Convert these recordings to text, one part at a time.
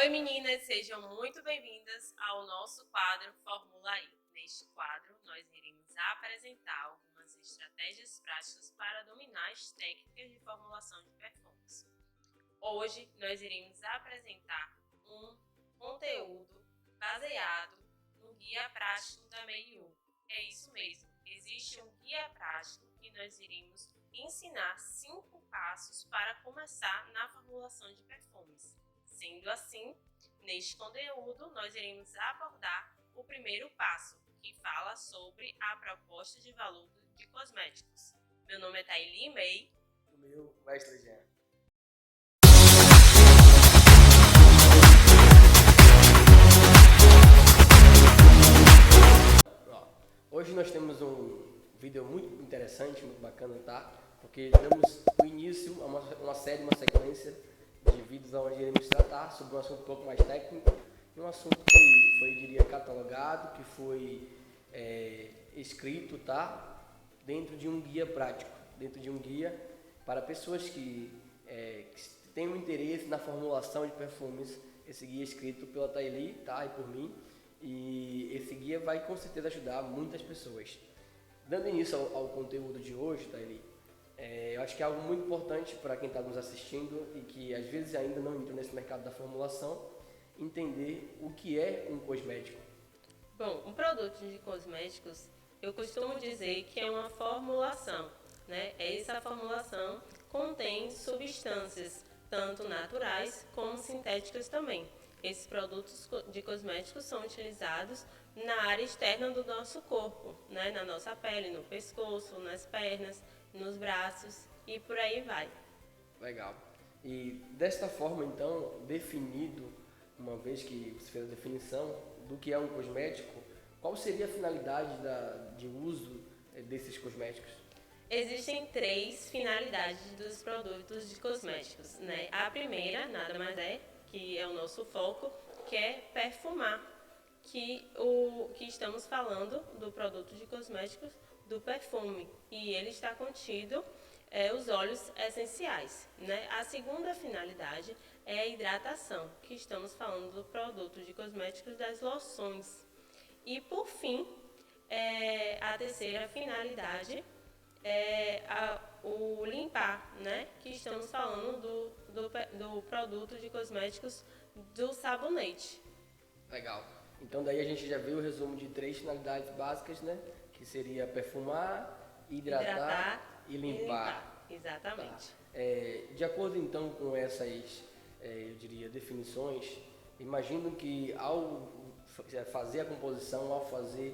Oi meninas, sejam muito bem-vindas ao nosso quadro Fórmula I. Neste quadro, nós iremos apresentar algumas estratégias práticas para dominar as técnicas de formulação de perfumes. Hoje, nós iremos apresentar um conteúdo baseado no guia prático da Meiyu. É isso mesmo, existe um guia prático que nós iremos ensinar 5 passos para começar na formulação de perfumes. Sendo assim, neste conteúdo, nós iremos abordar o primeiro passo, que fala sobre a proposta de valor de cosméticos. Meu nome é Thaili May. O meu, Mestre Jean. Hoje nós temos um vídeo muito interessante, muito bacana, tá? Porque damos o início a uma série, uma sequência de vídeos onde iremos tratar sobre um assunto um pouco mais técnico, um assunto que foi, diria, catalogado, que foi escrito, tá? Dentro de um guia prático, dentro de um guia para pessoas que têm um interesse na formulação de perfumes. Esse guia é escrito pela Thaili, tá? E por mim. E esse guia vai com certeza ajudar muitas pessoas. Dando início ao conteúdo de hoje, Thaili, eu acho que é algo muito importante para quem está nos assistindo e que às vezes ainda não entrou nesse mercado da formulação, entender o que é um cosmético. Bom, um produto de cosméticos, eu costumo dizer que é uma formulação, né? Essa formulação contém substâncias, tanto naturais como sintéticas também. Esses produtos de cosméticos são utilizados na área externa do nosso corpo, né? Na nossa pele, no pescoço, nas pernas, nos braços e por aí vai. Legal. E desta forma, então, definido, uma vez que você fez a definição do que é um cosmético, qual seria a finalidade de uso desses cosméticos? Existem 3 finalidades dos produtos de cosméticos, né? A primeira, nada mais é, que é o nosso foco, que é perfumar, que estamos falando do produto de cosméticos, do perfume, e ele está contido os óleos essenciais, né? A segunda finalidade é a hidratação, que estamos falando do produto de cosméticos das loções. E por fim, a terceira finalidade é o limpar, né? Que estamos falando do produto de cosméticos do sabonete. Legal. Então daí a gente já viu o resumo de 3 finalidades básicas, né? Que seria perfumar, hidratar e limpar. Exatamente. Tá. De acordo então com essas, eu diria, definições, imagino que ao fazer a composição, ao fazer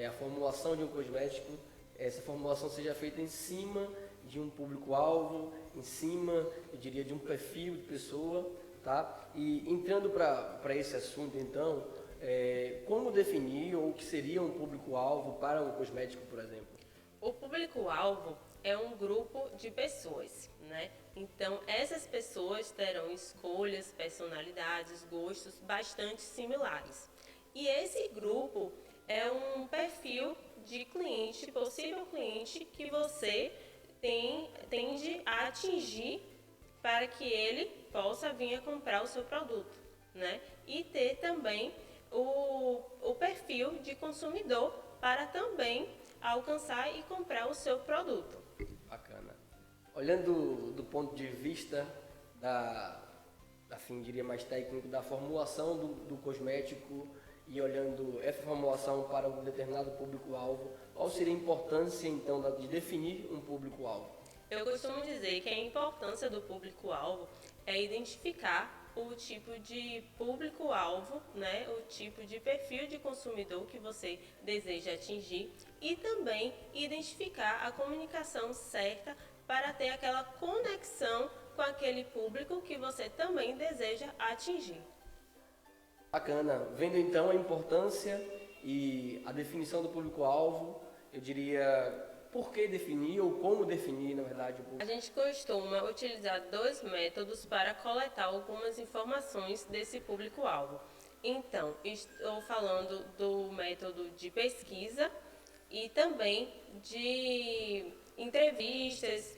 a formulação de um cosmético, essa formulação seja feita em cima de um público-alvo, em cima, eu diria, de um perfil de pessoa, tá? E entrando para esse assunto, então, como definir ou o que seria um público-alvo para um cosmético, por exemplo? O público-alvo é um grupo de pessoas, né? Então, essas pessoas terão escolhas, personalidades, gostos bastante similares. E esse grupo é um perfil de cliente, possível cliente, que você tende a atingir para que ele possa vir a comprar o seu produto, né? E ter também o perfil de consumidor para também alcançar e comprar o seu produto. Bacana. Olhando do ponto de vista assim, diria mais técnico, da formulação do cosmético e olhando essa formulação para um determinado público-alvo, qual seria a importância, então, de definir um público-alvo? Eu costumo dizer que a importância do público-alvo é identificar o tipo de público-alvo, né, o tipo de perfil de consumidor que você deseja atingir e também identificar a comunicação certa para ter aquela conexão com aquele público que você também deseja atingir. Bacana. Vendo então a importância e a definição do público-alvo, eu diria por que definir ou como definir, na verdade, o público. A gente costuma utilizar 2 métodos para coletar algumas informações desse público-alvo. Então, estou falando do método de pesquisa e também de entrevistas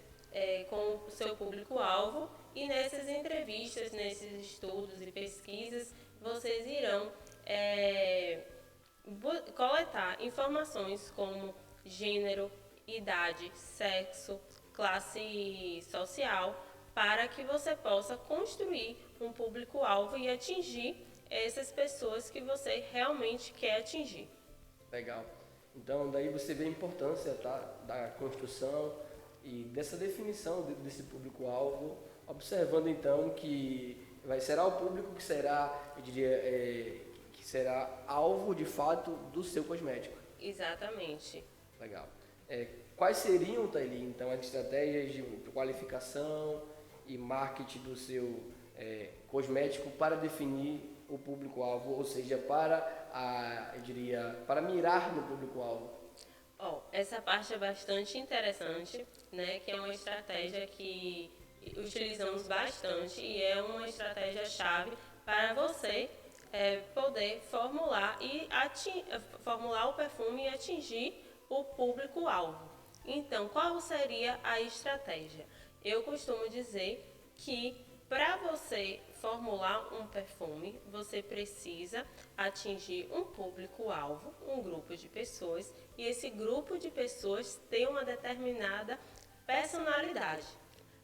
com o seu público-alvo. E nessas entrevistas, nesses estudos e pesquisas, informações como gênero, idade, sexo, classe social, para que você possa construir um público-alvo e atingir essas pessoas que você realmente quer atingir. Legal. Então, daí você vê a importância, tá, da construção e dessa definição desse público-alvo, observando então que será o público que será, eu diria, que será alvo de fato do seu cosmético. Exatamente. Legal. Quais seriam, Thaili, então, as estratégias de qualificação e marketing do seu cosmético para definir o público-alvo, ou seja, eu diria, para mirar no público-alvo? Essa parte é bastante interessante, né, que é uma estratégia que utilizamos bastante e é uma estratégia-chave para você poder formular o perfume e atingir o público-alvo. Então, qual seria a estratégia? Eu costumo dizer que para você formular um perfume, você precisa atingir um público-alvo, um grupo de pessoas, e esse grupo de pessoas tem uma determinada personalidade.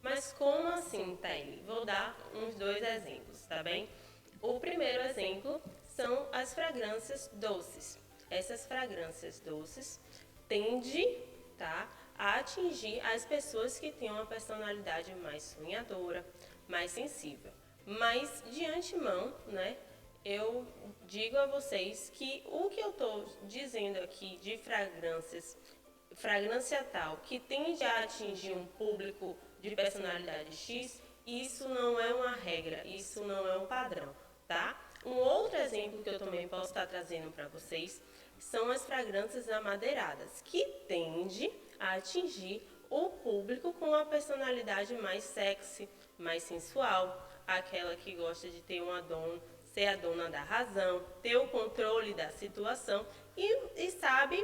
Mas como assim, Thaili? Vou dar uns 2 exemplos, tá bem? O primeiro exemplo são as fragrâncias doces. Essas fragrâncias doces tendem, tá, a atingir as pessoas que têm uma personalidade mais sonhadora, mais sensível. Mas, de antemão, né, eu digo a vocês que o que eu estou dizendo aqui de fragrância tal, que tende a atingir um público de personalidade X, isso não é uma regra, isso não é um padrão, tá? Um outro exemplo que eu também posso estar trazendo para vocês são as fragrâncias amadeiradas, que tende a atingir o público com uma personalidade mais sexy, mais sensual, aquela que gosta de ter ser a dona da razão, ter o controle da situação e sabe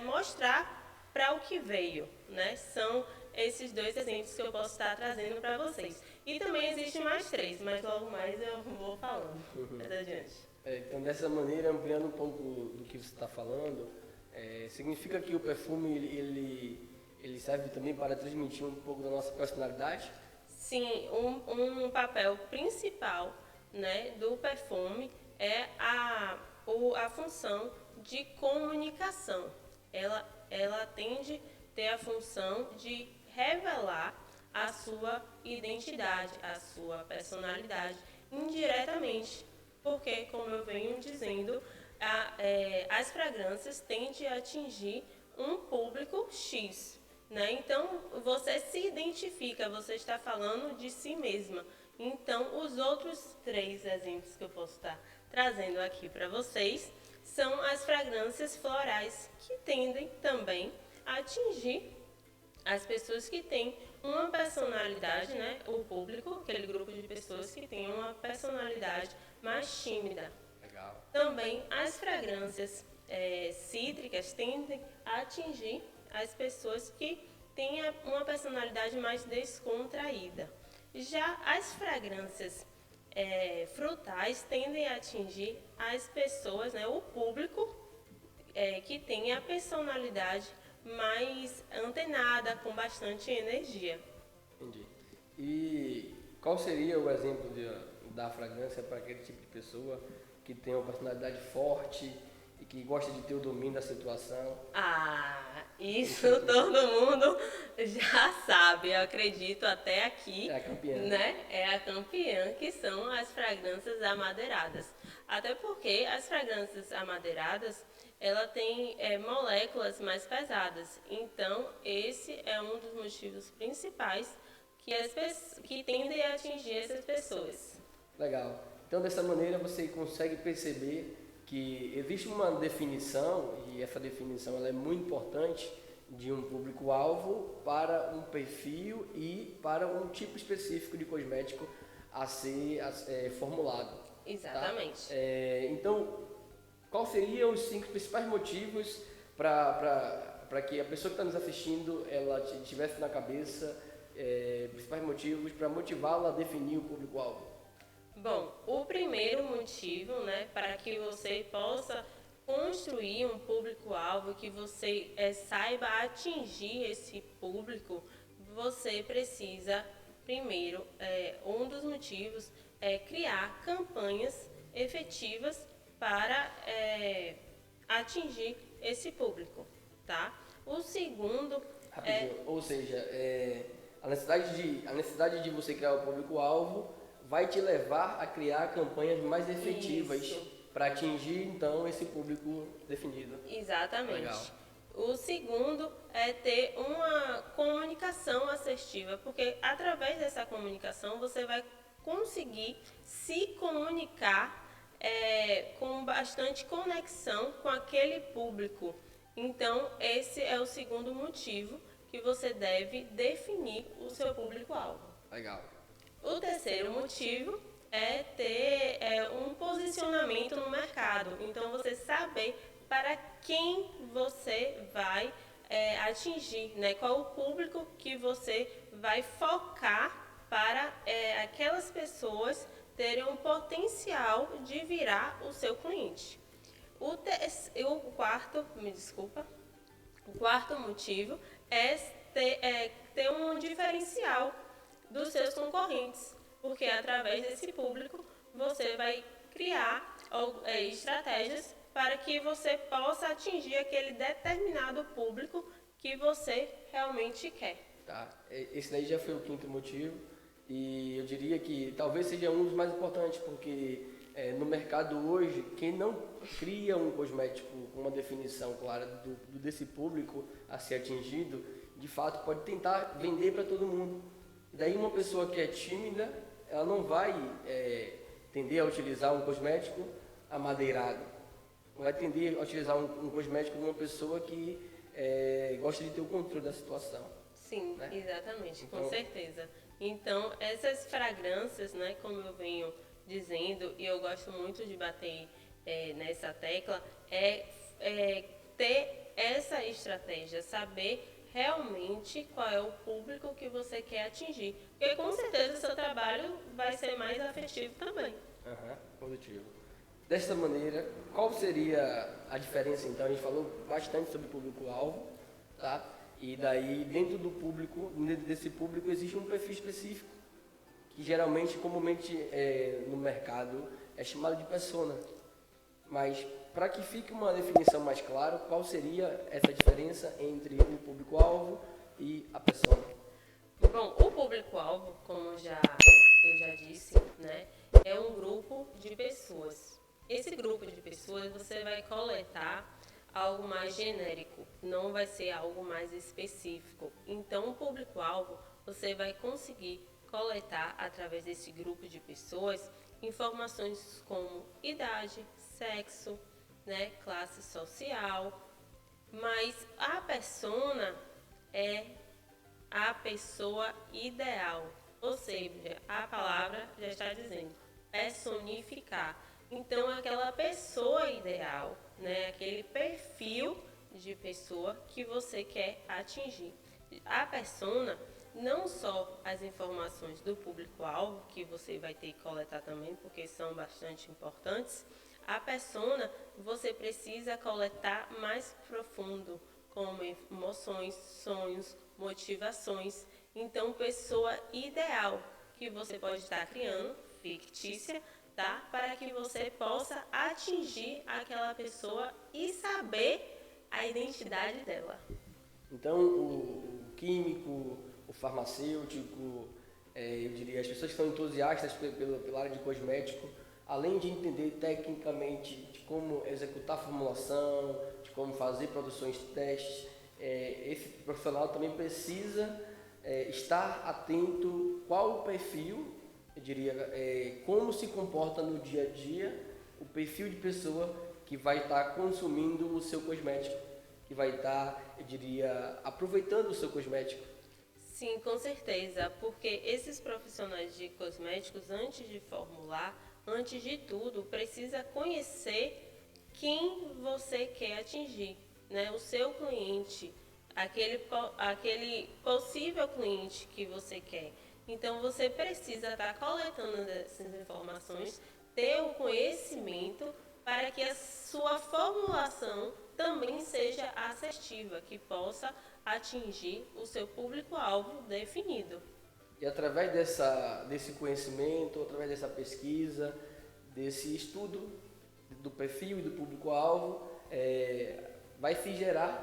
mostrar para o que veio, né? São esses 2 exemplos que eu posso estar trazendo para vocês. E também existem mais 3, mas logo mais eu vou falando. Mais adiante. Então, dessa maneira, ampliando um pouco do que você está falando, significa que o perfume ele serve também para transmitir um pouco da nossa personalidade? Sim, um papel principal, né, do perfume é a função de comunicação. Ela tende a ter a função de revelar a sua identidade, a sua personalidade indiretamente. Porque, como eu venho dizendo, as fragrâncias tendem a atingir um público X, né? Então, você se identifica, você está falando de si mesma. Então, os outros 3 exemplos que eu posso estar trazendo aqui para vocês são as fragrâncias florais, que tendem também a atingir as pessoas que têm uma personalidade, né? O público, aquele grupo de pessoas que tem uma personalidade mais tímida. Legal. Também as fragrâncias cítricas tendem a atingir as pessoas que têm uma personalidade mais descontraída. Já as fragrâncias frutais tendem a atingir as pessoas, né, o público que tem a personalidade mais antenada, com bastante energia. Entendi. E qual seria o exemplo da fragrância para aquele tipo de pessoa que tem uma personalidade forte e que gosta de ter o domínio da situação? Isso todo mundo já sabe, eu acredito até aqui. É a campeã. Né? É a campeã, que são as fragrâncias amadeiradas. Até porque as fragrâncias amadeiradas, ela tem moléculas mais pesadas. Então, esse é um dos motivos principais que tendem a atingir essas pessoas. Legal. Então, dessa maneira, você consegue perceber que existe uma definição, e essa definição ela é muito importante, de um público-alvo para um perfil e para um tipo específico de cosmético a ser formulado. Exatamente. Tá? Então, quais seriam os 5 principais motivos para que a pessoa que está nos assistindo ela tivesse na cabeça principais motivos para motivá-la a definir o público-alvo? Bom, o primeiro motivo, né, para que você possa construir um público-alvo, que você saiba atingir esse público, você precisa, primeiro, um dos motivos é criar campanhas efetivas para atingir esse público, tá? O segundo Rapidinho, ou seja, a necessidade de você criar o público-alvo vai te levar a criar campanhas mais efetivas para atingir, então, esse público definido. Exatamente. Legal. O segundo é ter uma comunicação assertiva, porque através dessa comunicação você vai conseguir se comunicar com bastante conexão com aquele público. Então, esse é o segundo motivo que você deve definir o seu público-alvo. Legal. O terceiro motivo é ter um posicionamento no mercado. Então, você saber para quem você vai atingir, né? Qual o público que você vai focar para aquelas pessoas terem um potencial de virar o seu cliente. O quarto motivo é ter um diferencial dos seus concorrentes, porque através desse público você vai criar estratégias para que você possa atingir aquele determinado público que você realmente quer. Tá. Esse daí já foi o quinto motivo e eu diria que talvez seja um dos mais importantes, porque no mercado hoje, quem não cria um cosmético com uma definição clara desse público a ser atingido, de fato pode tentar vender para todo mundo. Daí uma pessoa que é tímida, ela não vai tender a utilizar um cosmético amadeirado. Não vai tender a utilizar um cosmético de uma pessoa que gosta de ter o controle da situação. Sim, né? Exatamente, então, com certeza. Então, essas fragrâncias, né, como eu venho dizendo, e eu gosto muito de bater nessa tecla, ter essa estratégia, saber realmente qual é o público que você quer atingir. Porque com certeza o seu trabalho vai ser mais afetivo também. Positivo. Dessa maneira, qual seria a diferença então? A gente falou bastante sobre público-alvo, tá? E daí dentro desse público existe um perfil específico, que geralmente, comumente no mercado, é chamado de persona. Mas para que fique uma definição mais clara, qual seria essa diferença entre o público-alvo e a persona? Bom, o público-alvo, como eu já disse, né, é um grupo de pessoas. Esse grupo de pessoas você vai coletar algo mais genérico, não vai ser algo mais específico. Então, o público-alvo você vai conseguir coletar através desse grupo de pessoas informações como idade, sexo, né, classe social, mas a persona é a pessoa ideal, ou seja, a palavra já está dizendo, personificar. Então, aquela pessoa ideal, né, aquele perfil de pessoa que você quer atingir. A persona, não só as informações do público-alvo, que você vai ter que coletar também, porque são bastante importantes, a persona você precisa coletar mais profundo, como emoções, sonhos, motivações. Então, pessoa ideal que você pode estar criando, fictícia, tá? Para que você possa atingir aquela pessoa e saber a identidade dela. Então, o químico, o farmacêutico, eu diria, as pessoas que são entusiastas pela área de cosmético, além de entender tecnicamente de como executar a formulação, de como fazer produções de testes, esse profissional também precisa estar atento qual o perfil, eu diria, como se comporta no dia a dia o perfil de pessoa que vai estar consumindo o seu cosmético, que vai estar, eu diria, aproveitando o seu cosmético. Sim, com certeza, porque esses profissionais de cosméticos, antes de formular, antes de tudo, precisa conhecer quem você quer atingir, né? O seu cliente, aquele possível cliente que você quer. Então, você precisa estar coletando essas informações, ter o conhecimento para que as sua formulação também seja assertiva, que possa atingir o seu público-alvo definido. E através desse conhecimento, através dessa pesquisa, desse estudo do perfil e do público-alvo, vai se gerar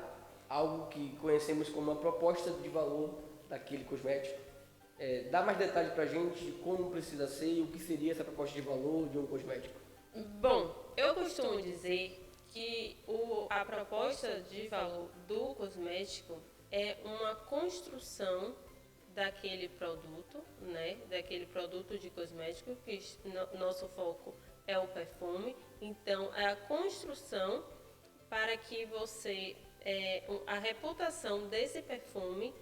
algo que conhecemos como uma proposta de valor daquele cosmético. Dá mais detalhes para a gente de como precisa ser e o que seria essa proposta de valor de um cosmético. Bom, eu costumo dizer que a proposta de valor do cosmético é uma construção daquele produto, né? Daquele produto de cosmético, que nosso foco é o perfume. Então, é a construção para que você, a reputação desse perfume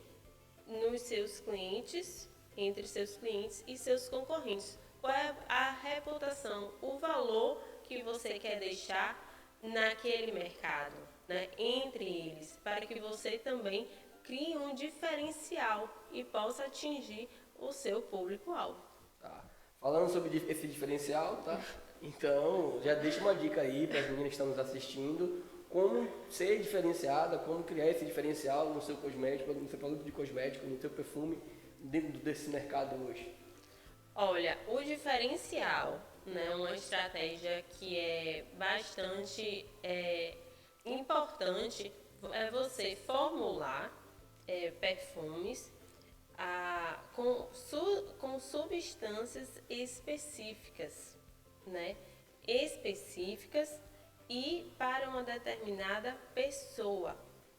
nos seus clientes, entre seus clientes e seus concorrentes. Qual é a reputação, o valor que você quer deixar naquele mercado, né? Entre eles, para que você também crie um diferencial e possa atingir o seu público-alvo. Tá. Falando sobre esse diferencial, tá? Então, já deixa uma dica aí para as meninas que estão nos assistindo, como ser diferenciada, como criar esse diferencial no seu cosmético, no seu produto de cosmético, no seu perfume, dentro desse mercado hoje. Olha, o diferencial, né, uma estratégia que é bastante importante, é você formular perfumes com substâncias específicas, né? Específicas e para uma determinada pessoa,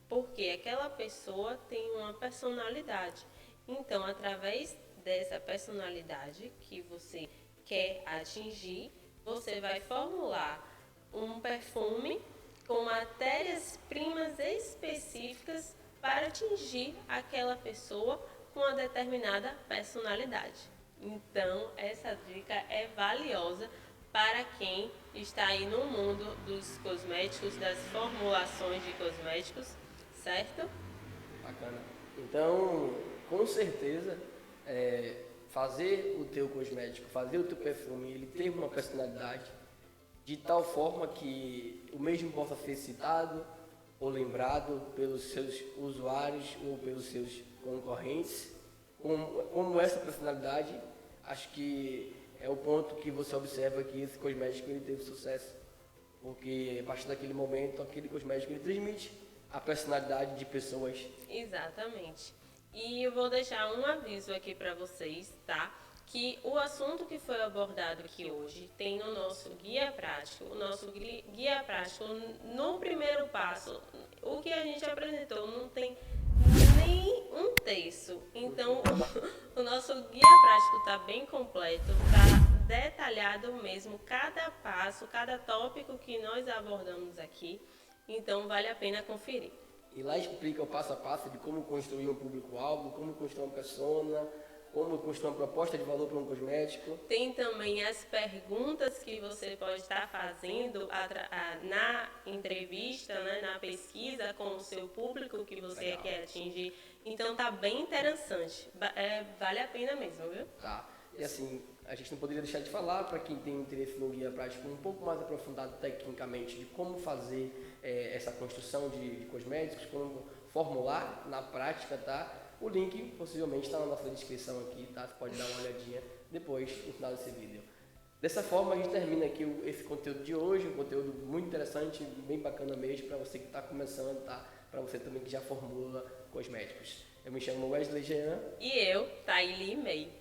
porque aquela pessoa tem uma personalidade. Então, através dessa personalidade que você quer atingir, você vai formular um perfume com matérias-primas específicas para atingir aquela pessoa com uma determinada personalidade. Então, essa dica é valiosa para quem está aí no mundo dos cosméticos, das formulações de cosméticos, certo? Bacana. Então, com certeza, fazer o teu cosmético, fazer o teu perfume, ele ter uma personalidade de tal forma que o mesmo possa ser citado ou lembrado pelos seus usuários ou pelos seus concorrentes. Como essa personalidade, acho que é o ponto que você observa que esse cosmético ele teve sucesso, porque a partir daquele momento, aquele cosmético ele transmite a personalidade de pessoas. Exatamente. E eu vou deixar um aviso aqui para vocês, tá? Que o assunto que foi abordado aqui hoje tem no nosso guia prático. O nosso guia prático, no primeiro passo, o que a gente apresentou não tem nem um terço. Então, o nosso guia prático está bem completo, está detalhado mesmo cada passo, cada tópico que nós abordamos aqui. Então, vale a pena conferir. E lá explica o passo a passo de como construir um público-alvo, como construir uma persona, como construir uma proposta de valor para um cosmético. Tem também as perguntas que você pode estar fazendo na entrevista, né, na pesquisa com o seu público que você Legal. quer atingir. Então tá bem interessante. Vale a pena mesmo, viu? Tá. E assim, a gente não poderia deixar de falar para quem tem interesse no guia prático um pouco mais aprofundado tecnicamente de como fazer essa construção de cosméticos, como formular na prática, tá? O link possivelmente está na nossa descrição aqui, tá? Você pode dar uma olhadinha depois no final desse vídeo. Dessa forma a gente termina aqui esse conteúdo de hoje, um conteúdo muito interessante, bem bacana mesmo para você que está começando, tá? Para você também que já formula cosméticos. Eu me chamo Wesley Jean. E eu, Thaili May.